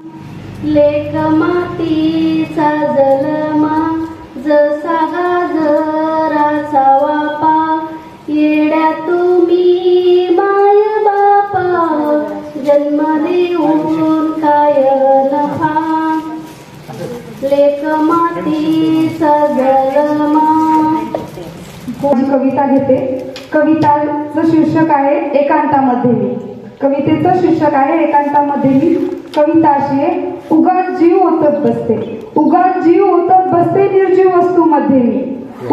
लेक मातीचा जलमा जसा गाजराचा वापा येड्या तुम्ही माय बापा जन्म देऊन काय नफा लेक मातीचा जलमा. कविता घेते. कविताचं शीर्षक आहे एकांतामध्ये मी. कवितेचं शीर्षक आहे एकांतामध्ये मी. कविता अशी आहे. उगाच जीव ओतत बसते, उगाच जीव ओतत बसते निर्जीव वस्तूमध्ये मी.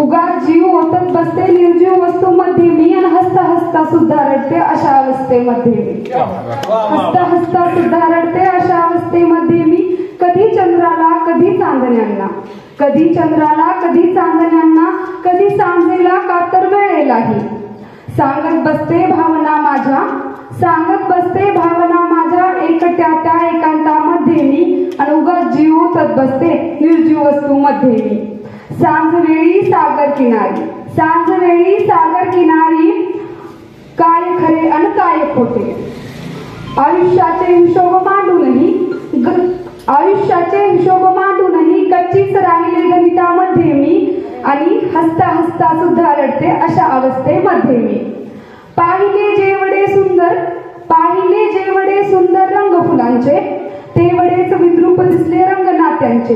उगाच जीव ओतत बसते निर्जीव वस्तूमध्ये मी आणि हसता हसता सुद्धा रडते अशा अवस्थेमध्ये मी. हसता हसता सुद्धा रडते अशा अवस्थेमध्ये मी. कधी चंद्राला कधी चांदण्यांना, कधी चंद्राला कधी चांदण्यांना, कधी सांजेला कातर वेळेलाही सांगत बसते भावना माझ्या, सांगत बसते भावना माझ्या एकट्या त्या एकांतामध्ये मी आणि उगाच जीव ओतत बसते निर्जीव वस्तूमध्ये मी. सांजवेळी सागर किनारी, सांजवेळी सागर किनारी काय खरे अन काय खोटे आयुष्याचे हिशोब मांडूनही, आयुष्याचे हिशोब मांडूनही कच्चीच राहिले गणितामध्ये मी आणि हसता हसता सुद्धा रडते अशा अवस्थेमध्ये मी. पाहिले जेवढे सुंदर, पाहिले जेवढे सुंदर रंग फुलांचे तेवढेच विद्रूप दिसले रंग नात्यांचे.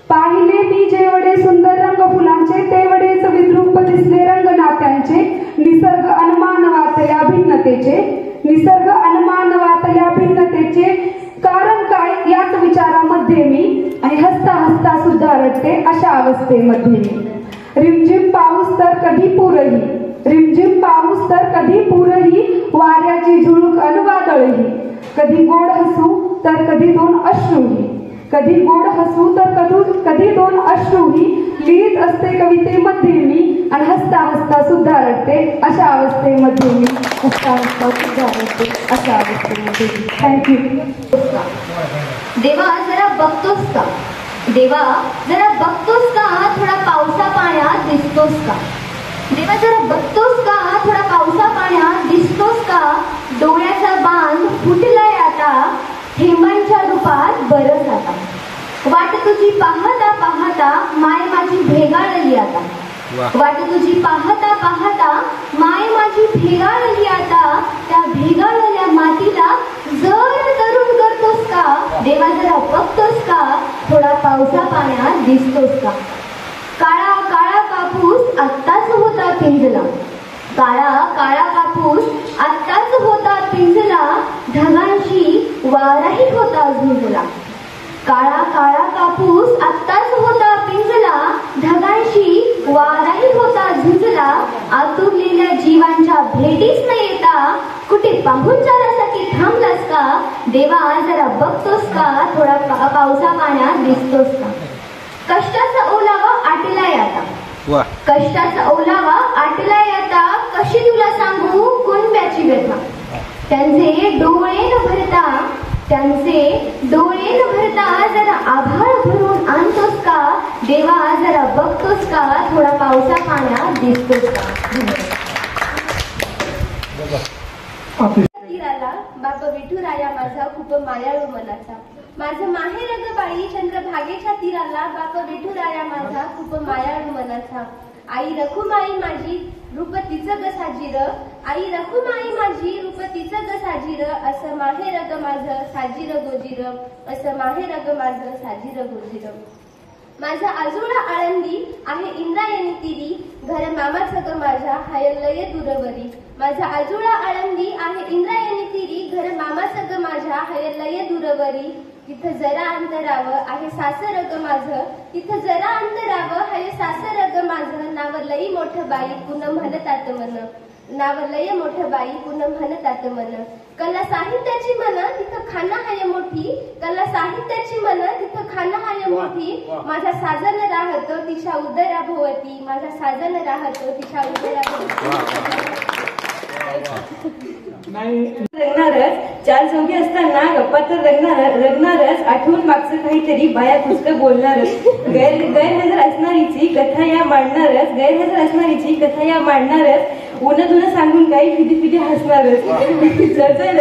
पाहिले मी जेवढे सुंदर रंग फुलांचे तेवढेच विद्रूप दिसले रंग नात्यांचे. निसर्ग अनमानवातल्या भिन्नतेचे, निसर्ग अनमानवातल्या भिन्नतेचे कारण काय याच विचारामध्ये मी आणि हसता हसता सुद्धा रडते अशा अवस्थेमध्ये मी. रिमझिम पाऊस तर कधी पूरही, रिमझिम पाऊस तर कधी पूरही वाऱ्याची झुळूक अन वादळही. कधी गोड हसू तर कधी दोन अश्रूही, कधी गोड हसू तर कधी दोन अश्रूही लिहित असते कवितेमध्ये मी आणि हसता हसता सुद्धा रडते अशा अवस्थेमध्ये मी. हसता हसता सुद्धा रडते अशा अवस्थेमध्ये मी. थँक्यू. देवा जरा बघतोस का, देवा जरा बघतोस का थोडा पावसा पाण्यात दिसतोस का. देवा जरा बघतोस का थोडा पावसा पाण्यात दिसतोस का. डोळ्याचा बांध फुटलाय आता थेंबांच्या रूपात बरस आता. वाट तुझी पाहता पाहता माय माझी भेगाळली आता. वाट तुझी पाहता पाहता माय माझी भेगाळली आता. त्या भेगाळलेल्या मातीला जर तरुण करतोस का. देवा जरा बघतोस का थोडा पावसा पाण्यात दिसतोस का. काळा काळा कापूस आत्ताच होता पिंजला, काळा काळा कापूस आत्ताच होता पिंजला. ढगांशी वाराही होता झुंजला. काळा काळा कापूस आत्ताच होता पिंजला. ढगांशी वाराही होता झुंजला. आतुरलेल्या जीवांच्या भेटीस न येता कुठे पाहुणचारासाठी थांबलास का. देवा जरा बघतोस का थोडा पावसा पाण्यात दिसतोस का. कष्टाचा ओलावा आटलाय आता, कष्टाचा ओलावा आटलाय आता. कशी तुला सांगू कुणब्याची व्यथा. त्यांचे डोळे न भरता, त्यांचे डोळे न भरता जरा आभाळ भरून आणतोस का. देवा जरा बघतोस का थोडा पावसा पाण्यात दिसतोस का. तीराला बाप विठुराया माझा खूप मायाळू मनाचा. माझं माहेर ग बाई चंद्रभागेच्या तीराला बाप विठुराया माझा खूप मायाळू मनाचा. आई रखुमाई माझी रूप तिचं ग साजीर, आई रखुमाई माझी रूप तिचं ग साजीर. असं माहेर ग माझं साजीर गोजीर, असं माहेर ग माझं साजीर गोजीर. माझा आजोळा आळंदी आहे इंद्रायणी तिरी, घर मामाचं ग माझ्या हाय लय दूरवरी. माझा आजोळा आळंदी आहे इंद्रायणी तिरी, घर मामाचं ग माझ्या हाय लय दूरवरी. तिथं जरा अंतरावं आहे सासर ग माझं, तिथं जरा अंतरावं आहे सासर ग माझं. नाव लई मोठं बाई पुन्हा म्हणतात मन, नाव लय मोठं बाई पुन्हा म्हणतात मन. कला साहित्याची मन तिथं खाना हाय मोठी, कला साहित्याची मन तिथं खाना हाय मोठी. माझा साजन राहतो तिच्या उदरा भोवती, माझा साजन राहतो तिच्या उदरा भोवती. रंगणारच चार चौघी असताना गप्पा तर रंगणारच. आठवून मागचं काहीतरी बाया पुस्तक बोलणारच. गैरहजर असणारीची कथा या मांडणारच, गैरहजर असणारीची कथा या मांडणारच. उन्हा दुनं सांगून काही फिदी हसणारच. चर्चा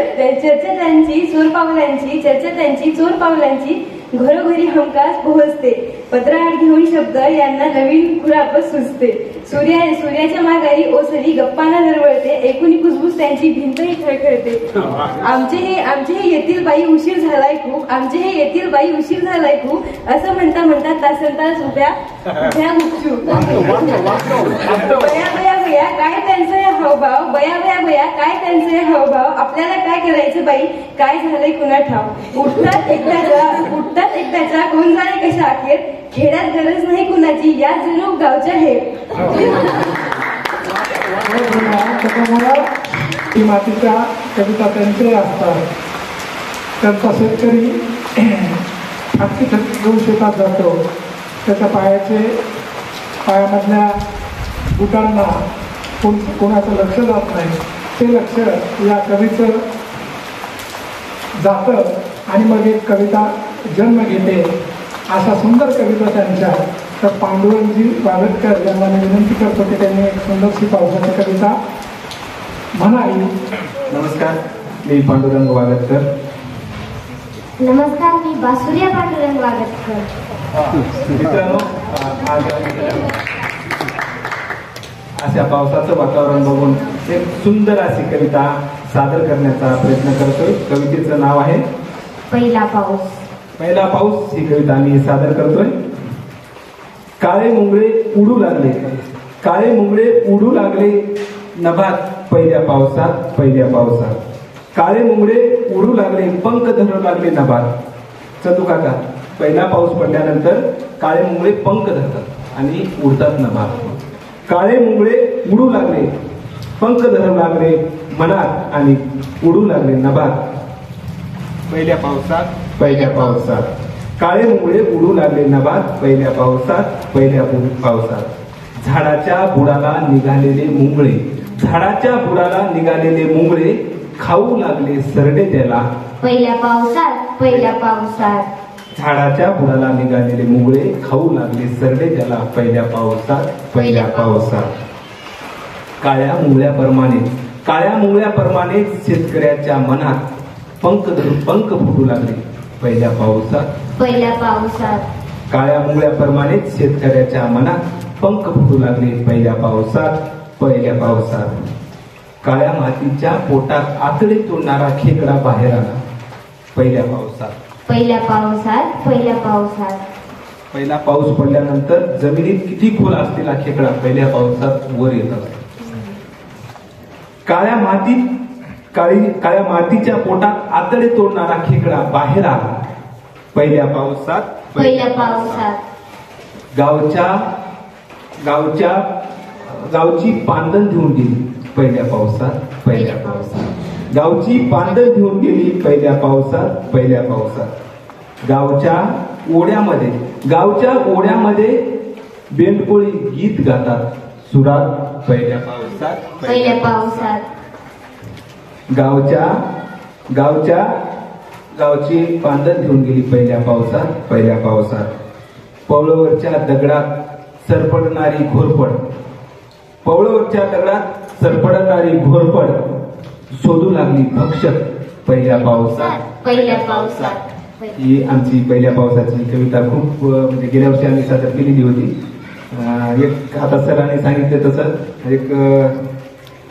त्यांची चोर पावलांची घरोघरी हमखास पोहोचते. पत्राआड घेऊन शब्द यांना नवीन खुरापत सुचते. सूर्याच्या माघारी ओसरी गप्पांना दरवळते. एकूणी कुजबूज त्यांची भिंतही खळखळते. आमचे हे येथील बाई उशीर झालाय खूप असं म्हणता तासनतास उभ्या गुपचूप. बया काय त्यांचं हे हावभाव आपल्याला काय करायचं बाई, काय झालंय कुणा ठाव. उठतात एकदाच्या कोण जाणे कशा अखेर. खेड्यात गरज नाही कुणाची, या जणू गावच्या हे. ती मातीच्या कविता त्यांचे असतात. त्यांचा शेतकरी थकती घेऊन शेतात जातो. त्याच्या पायामधल्या बुटांना कोणाचं लक्ष जात नाही. ते लक्ष या कवीचं जातं आणि मग एक कविता जन्म घेते. अशा सुंदर कविता त्यांच्या. तर पांडुरंगजी वागतकर यांना मी विनंती करतो की त्यांनी एक सुंदरशी पावसाची कविता म्हणावी. नमस्कार, मी पांडुरंग वागतकर. नमस्कार, मी बासुरिया पांडुरंग वागतकर. मित्रांनो, आज अशा पावसाचं वातावरण बघून एक सुंदर अशी कविता सादर करण्याचा प्रयत्न करतोय. कवितेचं नाव आहे पहिला पाऊस. पहिला पाऊस ही कविता मी सादर करतोय. काळे मुंगळे उडू लागले नभात पहिल्या पावसात. काळे मुंगळे उडू लागले, पंख धरू लागले नभात. चंदू काका, पहिला पाऊस पडल्यानंतर काळे मुंगळे पंख धरतात आणि उडतात नभात. काळे मुंगळे उडू लागले, पंख धरू लागले मनात आणि उडू लागले नभात पहिल्या पावसात. काळे मुंगळे उडू लागले नभात पहिल्या पावसात. झाडाच्या बुडाला निघालेले मुंगळे खाऊ लागले सरडे त्याला पहिल्या पावसात. झाडाच्या बुडाला निघालेले मुंगळे खाऊ लागले सरडे त्याला पहिल्या पावसात. काळ्या मुंगळ्याप्रमाणे शेतकऱ्याच्या मनात पंख फुटू लागले पहिल्या पावसात. काळ्या मुंगळ्याप्रमाणे शेतकऱ्याच्या मनात पंख फुटू लागले पहिल्या पावसात. काळ्या मातीच्या पोटात आतडे तोडणारा खेकडा बाहेर आला पहिल्या पावसात. पहिला पाऊस पडल्यानंतर जमिनीत किती खोल असलेला खेकडा पहिल्या पावसात वर येत असतो. काळ्या मातीच्या पोटात आतडे तोडणारा खेकडा बाहेर आला पहिल्या पावसात. गावची पांदण घेऊन गेली पहिल्या पावसात. गावची पांदण घेऊन गेली पहिल्या पावसात. गावच्या ओढ्यामध्ये बेंडकोळी गीत गातात सुरात पहिल्या पावसात. गावची पांदण घेऊन गेली पहिल्या पावसात. पवळवरच्या दगडात सरपडणारी घोरपड शोधू लागली भक्षक पहिल्या पावसात. ही आमची पहिल्या पावसाची कविता खूप म्हणजे गेल्या वर्षी आम्ही सादर केलेली होती. एक आता सरांनी सांगितलं तसं एक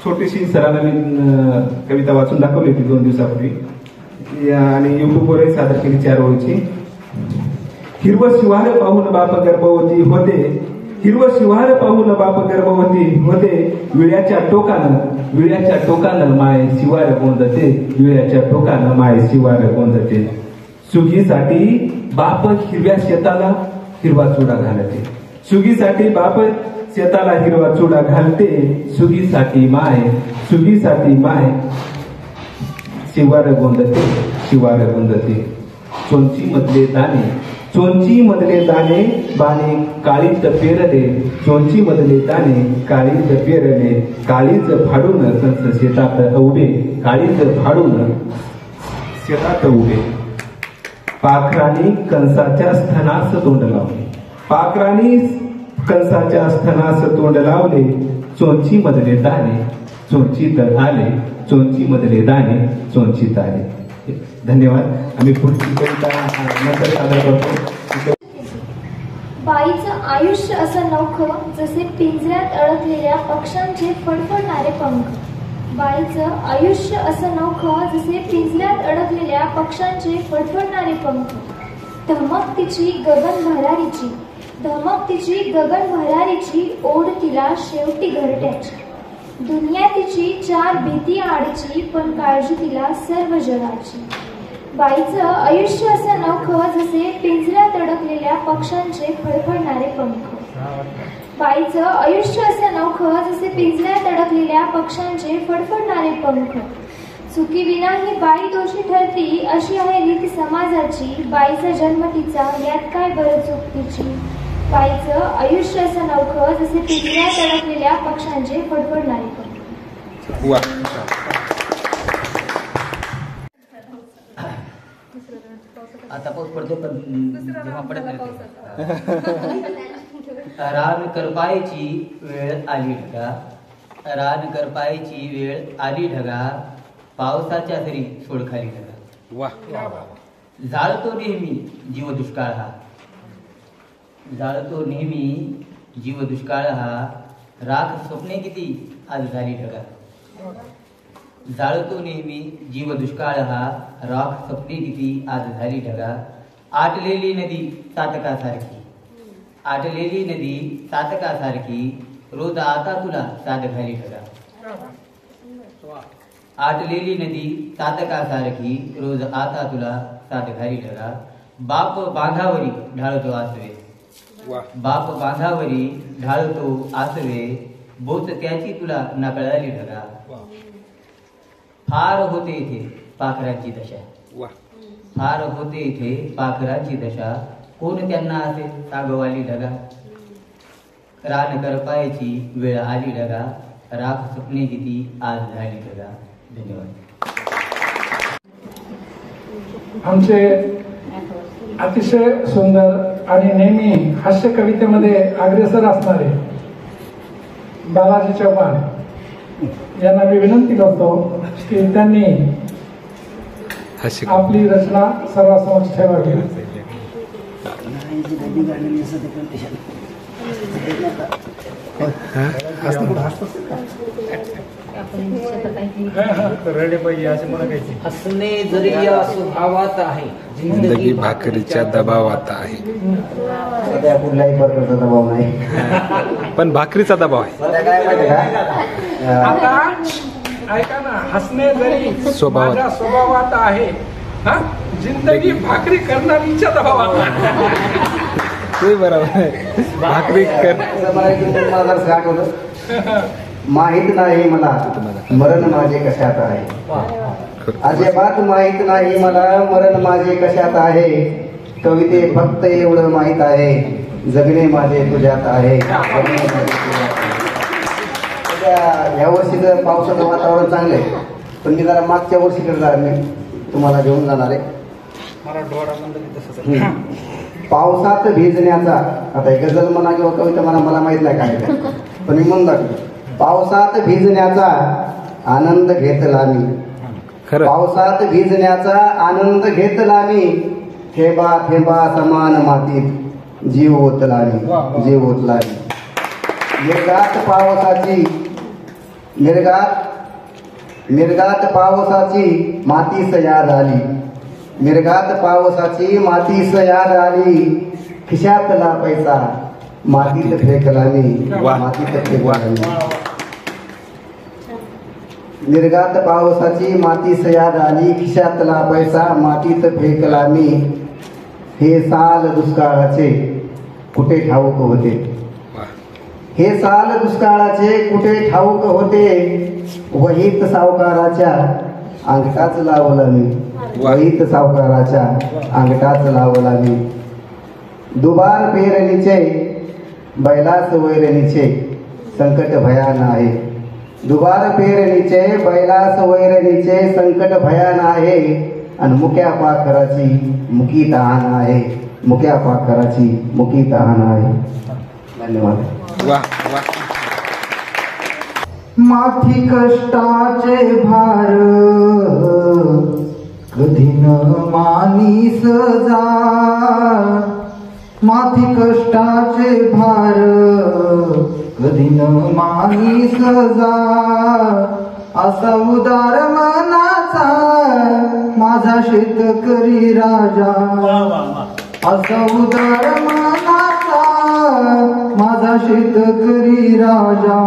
छोटीशी सरांना मी कविता वाचून दाखवली होती 2 दिवसापूर्वी आणि युट्यूबवरही सादर केली 4 ओळीची. हिरवं शिवार पाहून बाप गर्भवती होते. विळ्याच्या टोकानं माय शिवार गोंदते. सुगीसाठी बाप हिरव्या शेताला हिरवा चुडा घालते. सुगीसाठी माय शिवार गोंदते. चोंची मधले दाणे बाणे काळीत पेरले. काळीज फाडून कंस शेतात उभे. पाखरांनी कंसाच्या स्तनास तोंड लावले. चोंची मधले दाणे चोंचीत आले चोंची मधले दाणे चोंचीत आले. धन्यवाद. आम्ही पुढची कविता नंतर सादर करतो. बाईचं आयुष्य असं नवखं जसे पिंजऱ्यात अडकलेल्या पक्ष्यांचे फडफडणारे पंख. बाईचं आयुष्य असं नवखं जसे पिंजऱ्यात अडकलेल्या पक्ष्यांचे फडफडणारे पंख. धमक तिची गगन भरारीची, धमक तिची गगन भरारीची, ओढ तिला शेवटी घरट्याची. दुनिया तिची चार भीती आडची, पण काळजी तिला सर्व जगाची. बाईचं आयुष्य असं नवखं जसे पिंजऱ्यात अडकलेल्या पक्ष्यांचे फडफडणारे पंख. बाईचं आयुष्य असं नवखं जसे पिंजऱ्यात अडकलेल्या पक्ष्यांचे फडफडणारे पंख. चुकीविना ही बाई दोषी ठरती, अशी आहे रीती समाजाची. बाईचा जन्म तिचा, यात काय बरं चूक तिची. बाईचं आयुष्य असं नवखं जसे पिंजऱ्यात अडकलेल्या पक्ष्यांचे फडफडणारे पंख. आता पाऊस पडतो पण जेव्हा पडत नाही. रान करपायची वेळ आली ढगा, रान करपायची वेळ आली ढगा, पावसाच्या सरी सोड खाली ढगा. जाळतो नेहमी जीव दुष्काळ हा, जाळतो नेहमी जीव दुष्काळ हा, राख स्वप्ने किती आज झाली ढगा. जाळतो नेहमी जीव दुष्काळ हा, राख स्वप्ने किती आज झाली ढगा. आटलेली नदी चातकासारखी, आटलेली नदी चातकासारखी, रोज आता तुला साद घाली ढगा. आटलेली नदी चातकासारखी, रोज आता तुला साद घाली ढगा. बाप बांधावरी ढाळतो आसवे, बाप बांधावरी ढाळतो आसवे, बोच त्याची तुला नकळाली ढगा. फार होते इथे पाखरांची दशा, फार होते इथे पाखरांची दशा, कोण त्यांना असे सागवाली ढगा. रान करपायची वेळ आली ढगा, राख स्वप्ने किती आज झाली ढगा. धन्यवाद. आमचे अतिशय सुंदर आणि नेहमी हास्य कवितेमध्ये अग्रेसर असणारे बालाजी चव्हाण यांना मी विनंती करतो की त्यांनी आपली रचना सर्वांसमोर ठेवावी. हसणे जरी या स्वभावात आहे, जिंदगी भाकरीच्या दबावात आहे. सध्या कुठल्याही प्रकारचा दबाव नाही, पण भाकरीचा दबाव आहे. सध्या काय माहिती का, आता ऐका ना, हसणे जरी स्वभावात. माझ्या स्वभावात आहे, हा, जिंदगी भाकरी करणारीच्या दबावात आहे. ते बरोबर आहे. भाकरी कर मला जर आठवलं, माहित नाही मला मरण माझे कशात आहे, अजिबात माहित नाही मला मरण माझे कशात आहे. कविते फक्त एवढं माहित आहे, जगणे माझे तुझ्यात आहे. या वर्षीचं पावसाचं वातावरण चांगलं आहे, पण मी जरा मागच्या वर्षीकडे मी तुम्हाला घेऊन जाणार आहे. पावसात भिजण्याचा, आता एक गझल म्हणा किंवा कविता म्हणा मला माहित नाही काय, पण मी म्हणून दाखवतो. पावसात भिजण्याचा आनंद घेतला मी, पावसात भिजण्याचा आनंद घेतला मी, थेंबा थेंबा समान मातीत जीव ओतला मी, जीव ओतला मी. मिरगात पावसाची, मिरगात पावसाची मातीस याद आली, मिरगात पावसाची मातीस याद आली, खिशातला पैसा मातीत फेकला मी, मातीत फेकला मी. मिरगात पावसाची मातीस याद आली, खिशातला पैसा मातीत फेकला मी. हे साल दुष्काळाचे कुठे ठाऊक होते, हे साल दुष्काळाचे कुठे ठाऊक होते, वहीत सावकाराच्या अंगठाच लावला मी, वहीत सावकाराच्या अंगठाच लावला मी. दुबार पेरणीचे बैलास वैरणीचे संकट भयान आहे, दुबार पेरणीचे बैलास वैरणीचे संकट भयान आहे, आणि मुक्या पाखराची मुकी तहान आहे, मुक्या पाखराची मुकी तहान आहे. धन्यवाद. माथी कष्टाचे भार कधी न मानीस जा, माथी कष्टाचे भार कधी न मानीस जा, असा उदार मनाचा माझा शेतकरी राजा, असा उदार मनाचा माझा शेतकरी राजा,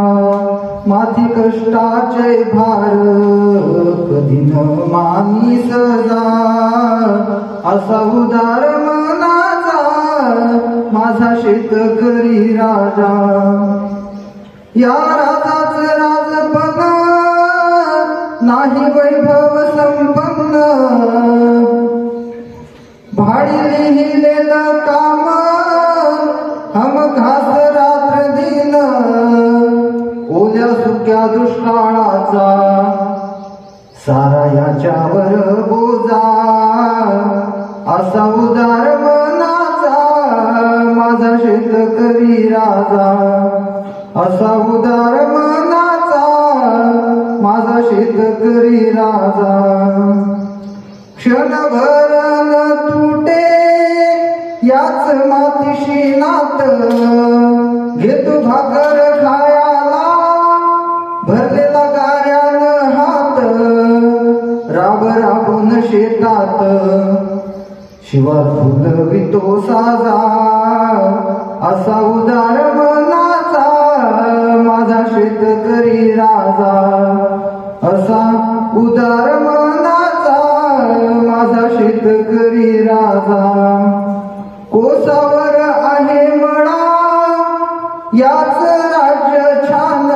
माथी कष्टाचे भार कधी न मानीस जा, असा उदार मनाचा माझा शेतकरी राजा. या राजाचं राजपण नाही वैभव संपन्न, भाडी लिहिलेलं काम हम घास रात्र दिन, ओल्या सुक्या दुष्काळाचा सारा याच्यावर बोजा, असा उदार मनाचा माझा शेतकरी राजा, असा उदार मनाचा माझा शेतकरी राजा. क्षणभर न तुटे याच मातीशी नात, घेतो भाकर खायाला भरलेला गाऱ्यानं हात, राब राबून शेतात शिवार फुलवितो साजा, असा उदार मनाचा माझा शेतकरी राजा, असा उदार मनाचा माझा शेतकरी राजा. कोसावर आहे मळा याच राज्य छान,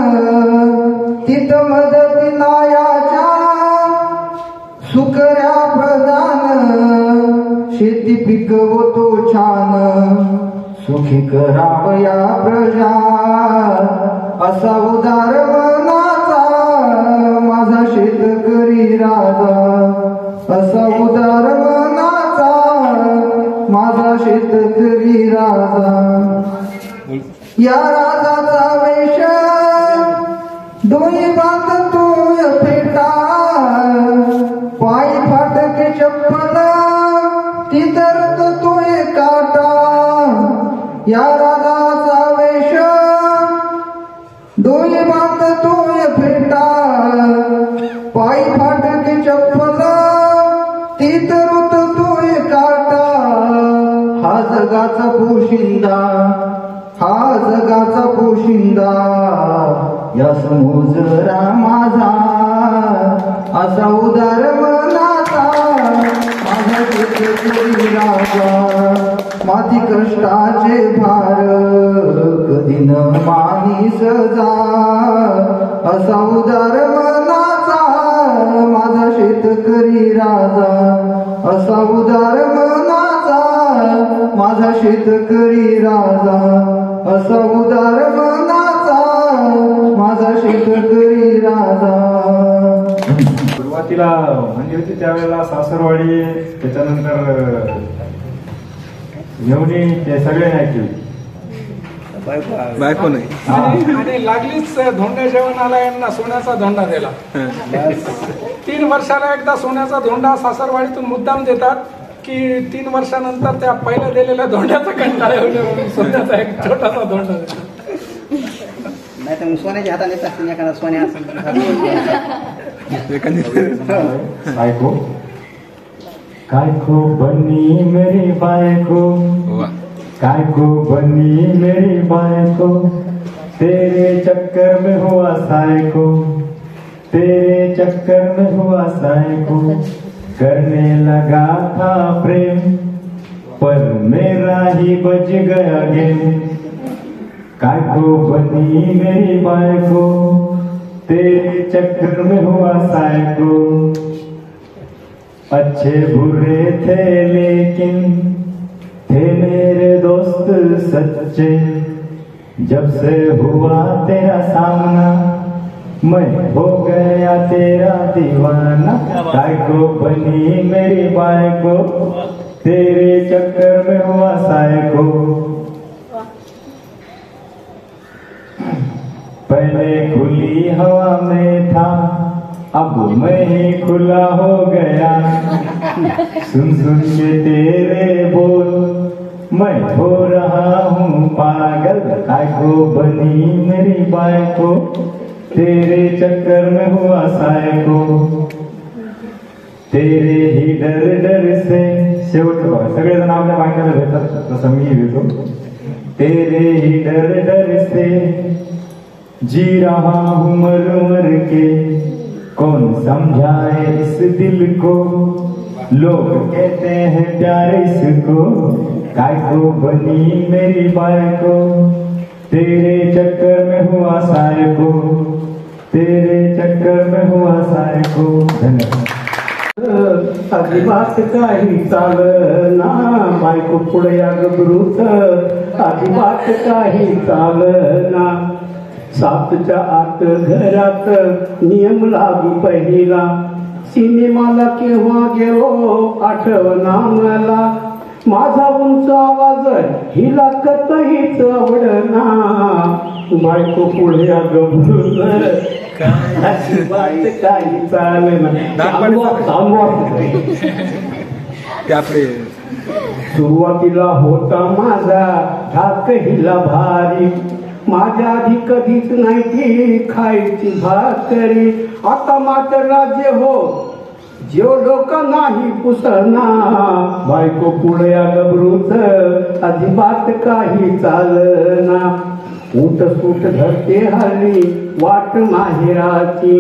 तिथं मदतीला याच्या सुकऱ्या प्रधान, शेती पिकवतो छान सुखी करावया प्रजा, असा उदार मनाचा माझा शेतकरी राजा, असा उदार मनाचा माझा शेतकरी राजा. या राजाचा वेश दोन्ही बांधतोय फेटा, पायी फाटके चप्पल ती धरतोय काटा, या राजाचा वेश डोळे बांधतोय फेटा, पायी फाटके चप्पल ती धरतोय काटा, हा जगाचा पोशिंदा, हा जगाचा पोशिंदा या समुद्रा माझा, असा उदार मनाचा माझा शेतकरी राजा, माथी कष्टाचे भार कधी न मानीस जा, असा उदार मनाचा माझा शेतकरी राजा, असा उदार मनाचा माझा शेतकरी राजा, असा उदार मनाचा माझा शेतकरी राजा. सुरुवातीला म्हणजे होती त्यावेळेला सासरवाडी, त्याच्यानंतर घेऊनी ते सगळे नाही केले, बायको नाही आणि लागलीच धोंड्या जेवणाला यांना सोन्याचा धोंडा दिला. 3 वर्षाला एकदा सोन्याचा धोंडा सासरवाडीतून मुद्दाम देतात की 3 वर्षानंतर त्या पहिल्या दिलेल्या धोंड्याचा कंटाळा येऊ नये म्हणून सोन्याचा एक छोटासा धोंडा देतात. नाही तर सोन्याच्या हाताने टाकून एखादा सोन्या बायको काय को बनी मेरी बायको, काय को बनी मेरी बायको, तेरे चक्कर में हुआ सायको, तेरे चक्कर में हुआ सायको, करने लगा था प्रेम पर मेरा ही बज गया गेम, काय को बनी मेरी बायको, तेरे चक्कर में हुआ सायको, अच्छे बुरे थे लेकिन थे मेरे दोस्त सच्चे, जब से हुआ तेरा सामना मैं हो गया तेरा दीवाना, काय को बनी मेरी बायको, तेरे चक्कर में हुआ सायको. पहले खुली हवा में था, अब मैं ही खुला हो गया। सुन सुन के तेरे बोल मैं हो रहा हूँ पागल। काय को बनी मेरी बायको, तेरे चक्कर में हुआ सायको। तेरे ही डर डर से, शेवटचं बघा, सगळेजण आपल्या बायकाला भेटतात तसं मी भेटतो। तेरे ही डर डर से जी रहा हूँ मर मर के, कौन समझाए इस दिल को, लोग कहते हैं प्यार इसको। काय को बनी मेरी बायको, तेरे चक्कर में हुआ सायको, तेरे चक्कर में हुआ सायको। धन्यवाद। अजिबात काही चालना, बायको पुढे गबरूत अजिबात काही चालना। 7च्या आत घरात नियम लागू पहिला, सिनेमाला केव्हा गेलो आठवना मला। माझा उंच आवाज हिला कतहीच आवडना, बायको पुढे गबरूत अजिबात काही चालना। सुरुवातीला होता माझा धाक हिला भारी, माझ्या आधी कधीच नाही ती खायची भाकरी। आता मात्र राज्य हो जो लोक नाही पुसना, बायको पुढे गबरूत अजिबात काही चालना। उठ सूट धरते हल्ली वाट माहेराची,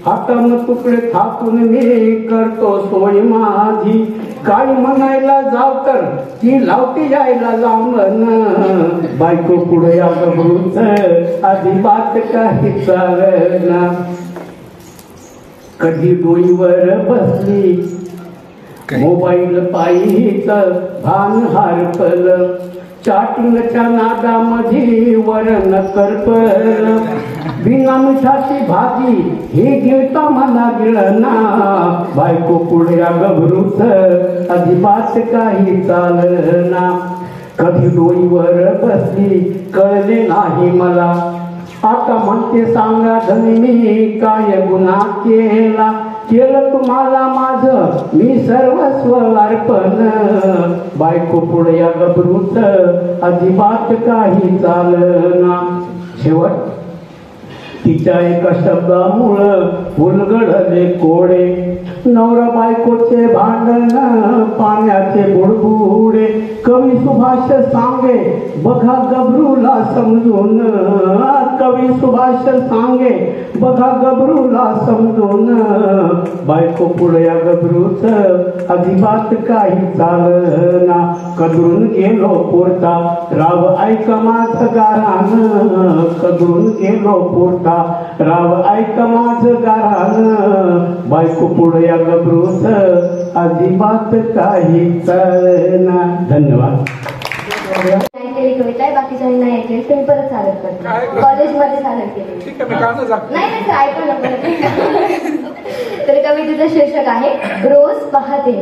हातान तुकडे थापून मी करतो सोय माझी। काही म्हणायला जाव तर ती लावती यायला लांबन, बायको पुढे गबरूत अजिबात काही चालना। कधी डोईवर बसली मोबाईल पायीच भान हरपल, चाटिंगच्या नादामध्ये वरण करपल। बिना मिठाची भाजी हे गिळता मला गिळना, बायको पुढे गबरूत अजिबात काही चालना। कधी डोईवर बसली कळले नाही मला, आता म्हणते सांगा धनी मी काय गुन्हा केला। केलं तुम्हाला माझं मी सर्वस्व अर्पण, बायको पुढे गबरूत अजिबात काही चालना। शेवट तिच्या एका शब्दामुळं उलगडले कोडे, नवरा बायकोचे भांडण पाण्याचे बुडबुडे। कवी सुभाष सांगे बघा गबरूला समजून, कवी सुभाष सांगे बघा गबरूला समजून, बायको पुढे गबरूत अजिबात काही चालना। कदरून गेलो पुरता राव ऐका माझ गारान, कदरून गेलो पुरता राव ऐका माझ गारान, बायको पुढे गबरूत अजिबात काही चालना। धन्यवाद। ऐकलेली कविता आहे, बाकीच्यांनी नाही ऐकली तुम्ही परत सादर करता, कॉलेजमध्ये सादर केली नाही सर, ऐका ना परत। तर कवितेचं शीर्षक आहे रोज पाहते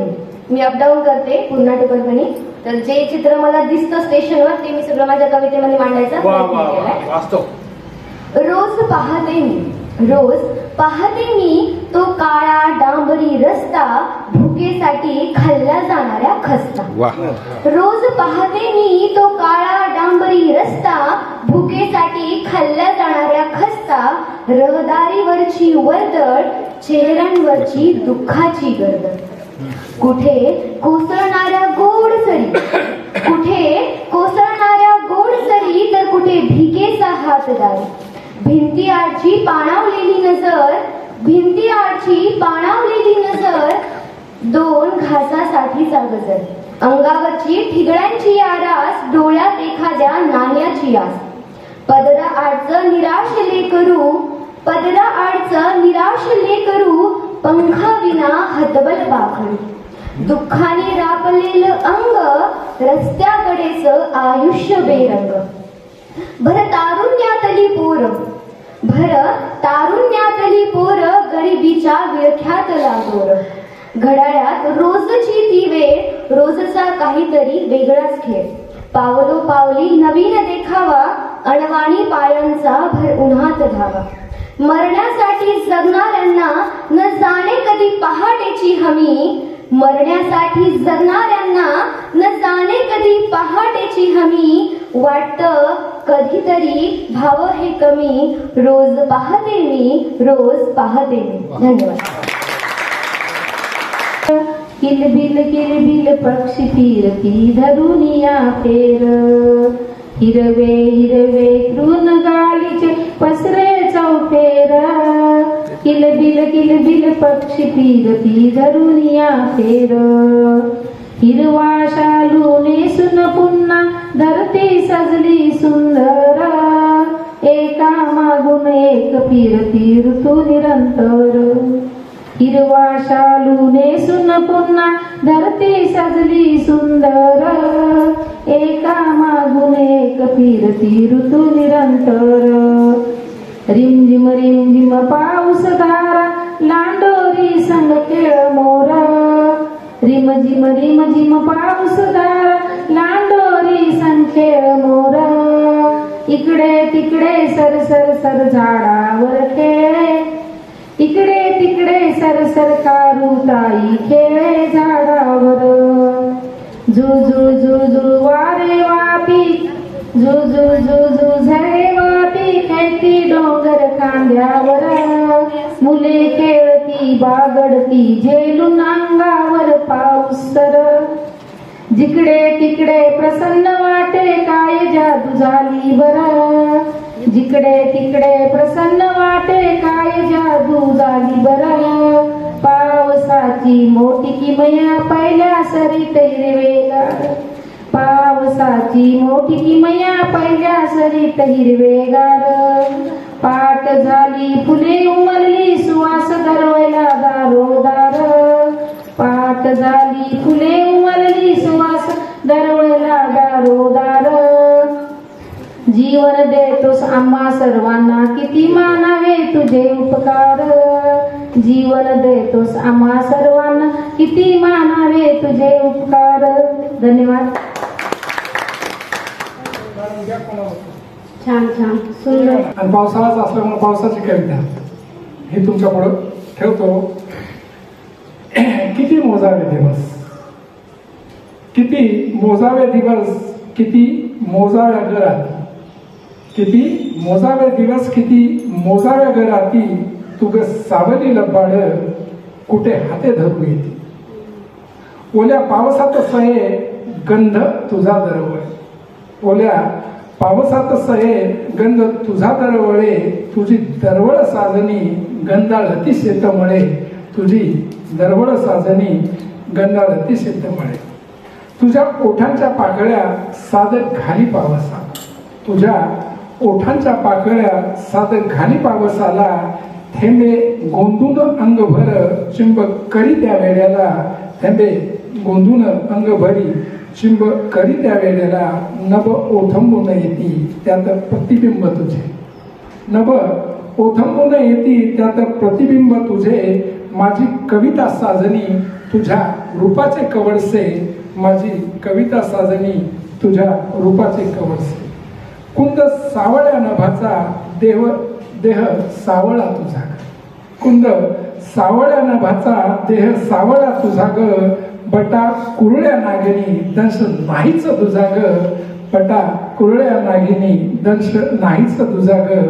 मी अपडाऊन करते पुन्हा टिपणपणी। तर जे चित्र मला दिसतं स्टेशनवर ते मी सगळं माझ्या कवितेमध्ये मांडायचा प्रयत्न केलाय। रोज पाहते मी, रोज पाहते मी तो काळा डांबरी रस्ता, भुकेसाठी खाल्ला जाणाऱ्या खस्ता। रोज पाहते मी तो काळा डांबरी रस्ता, भुकेसाठी खाल्ला जाणाऱ्या खस्ता। रहदारीवरची वर्दळ, चेहऱ्यांवरची दुःखाची गर्दळ, कुठे कोसळणाऱ्या गोड सरी, कुठे कोसळणाऱ्या गोड सरी, तर कुठे भिकेचा हातदारी। भिंती आडची पाणावलेली नजर, भिंती आडची पाणावलेली नजर, दोन घासासाठीचा गजर। अंगावरची ठिगळ्यांची आरास, डोळ्यात एखाद्या नाण्याची आस। पदरा आडचं निराश लेकरू, पदरा आडचं निराश लेकरू, पंखाविना हतबल पाखरू। दुःखाने रापलेलं अंग, रस्त्याकडेच आयुष्य बेरंग। भर तारुण्यातली पोर, भर तारुण्यातली पोर, गरिबीच्या विळख्यात लागोर। घड्याळ्यात रोजची ती वेळ, रोजचा काहीतरी वेगळाच खेळ। पावलो पावली नवीन देखावा, अणवाणी पायांचा भर उन्हात धावा. मरण्यासाठी जगणाऱ्यांना न जाणे कधी पहाटेची हमी, मरण्यासाठी जगणाऱ्यांना न जाणे कधी पहाटेची हमी. वाटतं कधीतरी भाव हे कमी, रोज पाहते मी, रोज पाहते मी. धन्यवाद. किलबिल पक्षी फिरती धरुनिया फेर, हिरवे हिरवे तृण गालीचे पसरे चौफेर. किलबिल पक्षी फिरती धरुनिया फेर, हिरवा शालू नेसून पुन्हा धरती सजली सुंदर. एका मागून एक फिरती ऋतू निरंतर, हिरवा शालू नेसून पुन्हा धरती सजली सुंदर. एका मागून एक फिरती ऋतू निरंतर. रिमझिम पाऊस धारा लांडोरी संग खेळ मोर. रिमझिम पाऊस धारा लांडोरी संग खेळ मोर. इकडे तिकडे सर सर सर झाडावर खेळे, इकडे तिकडे सर कारुताई खेळे झाडावर. झुझु वारे वापी, झुझु झरे वापी खेळती डोंगर खांद्यावर. मुले खेळती बागडती झेलून अंगावर पाऊस तर. जिकडे तिकडे प्रसन्न वाटे काय जादू झाली बर. जिकडे तिकडे प्रसन्न वाटे काय जादू झाली बर. पावसाची मोठी किमया पहिल्या सरीत हिरवेगार. पावसाची मोठी किमया पहिल्या सरीत हिरवेगार. पाट झाली फुले उमलली सुवास दरवळला दारोदार. पाट झाली फुले उमलली सुवास दरवळला दारोदार. जीवन देतोस आम्हा सर्वांना किती मानावे तुझे उपकार. जीवन देतोस आम्हा सर्वांना किती मानावे तुझे उपकार. धन्यवाद. छान सुंदर. आणि पावसाळाच असल्यामुळे पावसाची कविता हे तुमच्या पुढे ठेवतो. किती मोजावे दिवस, किती मोजावे दिवस, किती मोजाव्या घरात. किती मोजावे दिवस, किती मोजाव्या घराती. तुग सावली लबाड कुठे हाते धरू येते. ओल्या पावसात सये गंध तुझा दरवळे. ओल्या पावसात सये गंध तुझा दरवळे. तुझी दरवळ साजनी गंधाळती शेतमळे. तुझी दरवळ साजनी गंधाळती शेतमळे. तुझ्या ओठांच्या पाकळ्या साधक घाली पावसा. तुझ्या ओठांच्या पाकळ्या साधक घाली पावसाला. थेंबे गोंधून अंगभर चिंब करी त्या वेळेला. थेंबे गोंधून अंगभरी चिंब करी त्या वेळेला. नभ ओथंबून येती त्यात प्रतिबिंब तुझे. नभ ओथंबून येती त्यात प्रतिबिंब तुझे. माझी कविता साजनी तुझ्या रूपाचे कवडसे. माझी कविता साजनी तुझ्या रूपाचे कवडसे. कुंद सावळ्या नभाचा देह सावळा तुझा. कुंद सावळ्या नभाचा देह सावळा तुझा ग. बटा कुरळ्या नागिनी दंश नाहीच तुझा ग. बटा कुरळ्या नागिनी दंश नाहीच तुझा ग.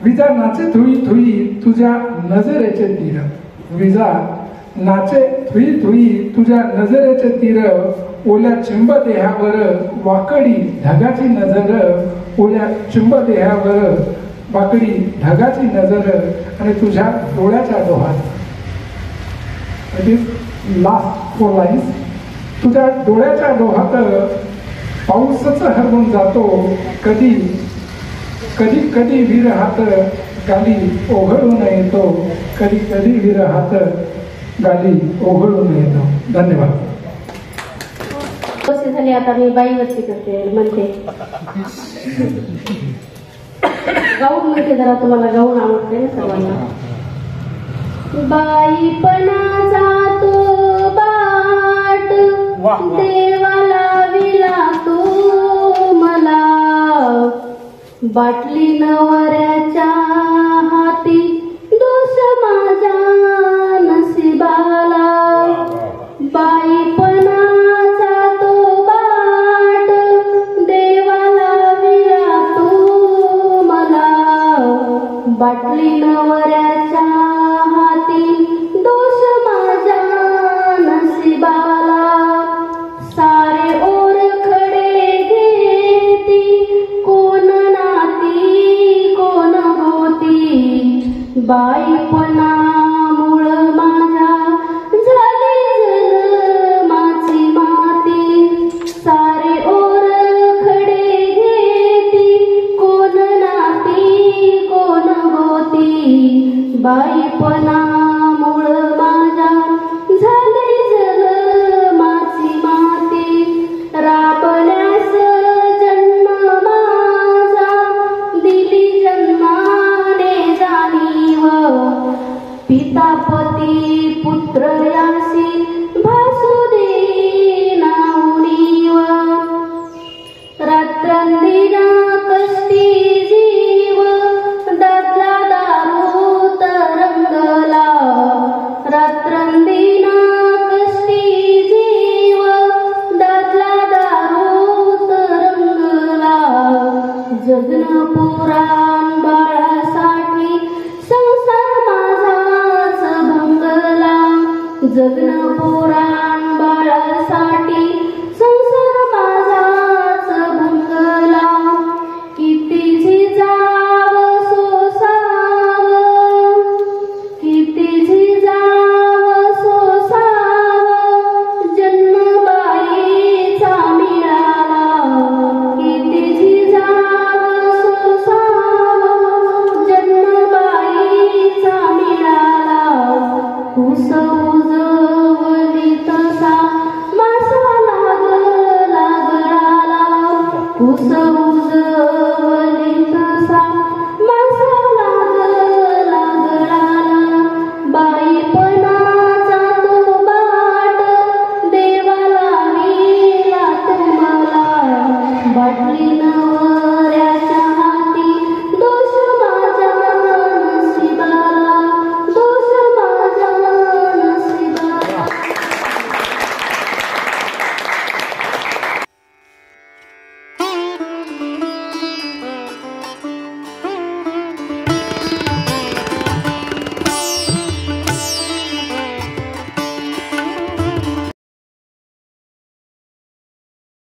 विजा नाचे थुई थुई तुझ्या नजरेचे तीर. विजा नाचे थुई थुई तुझ्या नजरेचे तीर. ओल्या चिंब देहावर वाकडी ढगाची नजर. ओल्या चिंब देहावर वाकडी ढगाची नजर. आणि तुझ्या डोळ्याच्या डोहात. Last 4 lines. तुझ्या डोळ्याच्या डोहात पाऊसच हरवून जातो. कधी कधी कधी विरहात गाली ओघळून येतो. कधी कधी विरहात गाली ओघळून येतो. धन्यवाद. झाली. आता मी बाईवरती करते म्हणते. गाऊन म्हणते जरा. तुम्हाला गाऊन आवडते ना सर्वांना. बाईपणाचा तो बाट देवाला विला तो मला. बाटली नवऱ्याच्या हाती दोष माझ्या नशिबाला बाईपणाचा तो बाट देवाला विरा तू मला बाटली नवऱ्याच्या हाती दोष माझ्या नशिबाला सारे ओरखडे घेती कोण नाती कोण होती बाईपणामुळ माझ्या झाली जन्माची माती सारे ओरखडे घेती कोण नाती कोण होती बाईपणामुळ माझ्या झाली जन्माची माती राबल्यास जन्म माझा दिली जन्माने जाणीव पितापती पुत्र यासी भासू दे नाउणीव रात्रंदिना कष्टी जीव दादला दारू तरंगला रात्रंदिना कष्टी जीव दादला दारू तरंगला जगन पुराण बाळासाठी संसार माझाच भंगला जगन पुराण